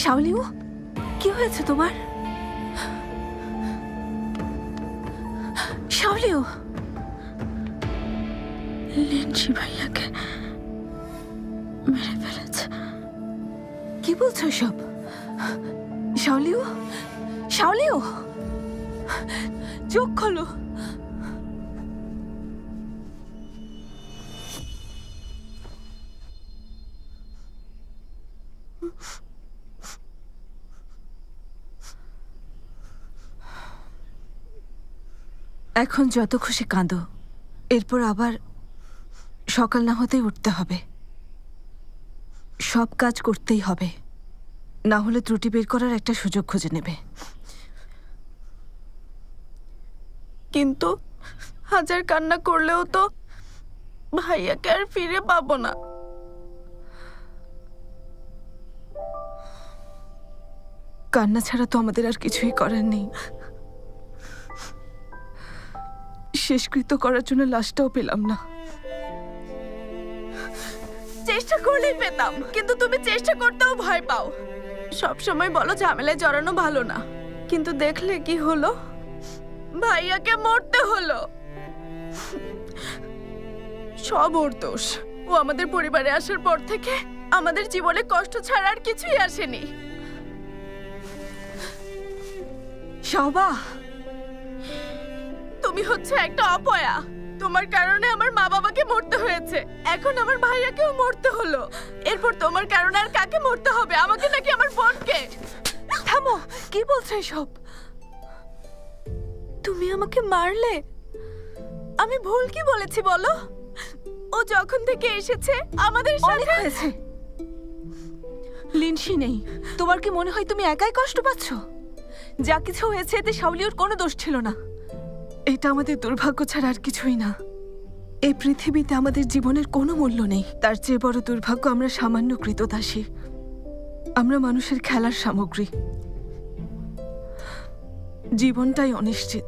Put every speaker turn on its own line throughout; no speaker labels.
শাওলিউ, কি হয়েছে তোমার? শাওলিউ, লিনসি ভাইয়াকে মেরে ফেলেছে। কি বলছো সব? শাওলিউ, শাওলিউ, চোখ খোলো। এখন যত খুশি কাঁদো, এরপর আবার সকাল না হতেই উঠতে হবে। সব কাজ করতেই হবে, না হলে ত্রুটি বের করার একটা সুযোগ খুঁজে নেবে।
কিন্তু হাজার কান্না করলেও তো ভাইয়াকে আর ফিরে পাবো না।
কান্না ছাড়া তো আমাদের আর কিছুই করার নেই। শেষকৃত্য করার জন্য লাশটাও পেলাম না।
চেষ্টা করলেই পেতাম, কিন্তু তুমি চেষ্টা করতেও ভয় পাও। সব সময় বলো ঝামেলায় জড়ানো ভালো না, কিন্তু দেখলে কি হলো? ভাইয়াকে মরতে হলো। সব ওর দোষ। ও আমাদের পরিবারে আসার পর থেকে আমাদের জীবনে কষ্ট ছাড়া আর কিছুই আসেনি।
শোভা,
তুমি হচ্ছে একটা অপয়া। তোমার কারণে আমার মা বাবাকে মরতে হয়েছে, এখন আমার ভাইয়াকেও মরতে হলো। এরপর তোমার কারণে আর কাকে মরতে হবে? আমাকে নাকি আমার বোনকে?
থামো, কি বলছো এসব?
তুমি আমাকে মারলে? আমি ভুল কি বলেছি বলো? ও যখন থেকে এসেছে আমাদের
অনেক
সাথে
হয়েছে। লিনসি নেই, তোমার কি মনে হয় তুমি একাই কষ্ট পাচ্ছ? যা কিছু হয়েছে এতে শাওলিউর কোনো দোষ ছিল না। এটা আমাদের দুর্ভাগ্য ছাড়া আর কিছুই না। এই পৃথিবীতে আমাদের জীবনের কোনো মূল্য নেই। তার চেয়ে বড় দুর্ভাগ্য আমরা সামান্য কৃতদাসী। আমরা মানুষের খেলার সামগ্রী। জীবনটাই অনিশ্চিত।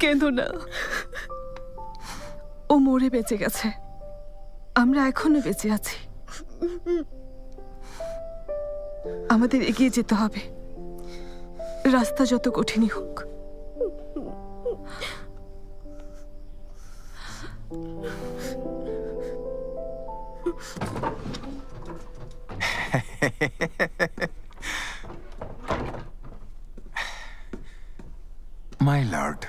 কেঁদো না, ও মরে বেঁচে গেছে, আমরা এখনো বেঁচে আছি। আমাদের এগিয়ে যেতে হবে, রাস্তা যত কঠিনই হোক।
মাই লর্ড,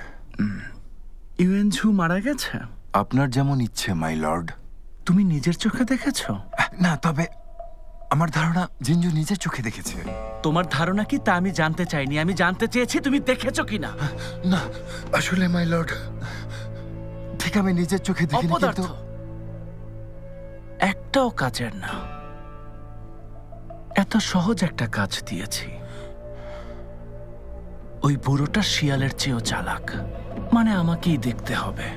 ইউএনঝু মারা গেছে?
আপনার যেমন ইচ্ছে মাই লর্ড।
তুমি নিজের চোখে দেখেছো?
না, তবে আমার ধারণা জিঞ্জু নিজের চোখে দেখেছে।
তোমার ধারণা কি তা আমি জানতে চাইনি, আমি জানতে চেয়েছি তুমি দেখেছো কিনা।
না, আসলে মাই লর্ড, ঠিক আমি নিজের চোখে দেখিনি।
অপদার্থ,
কিন্তু
একটাও কাজের না। এত সহজ একটা কাজ দিয়েছি। ওই বুড়োটা শিয়ালের চেয়েও চালাক, মানে আমাকেই দেখতে হবে।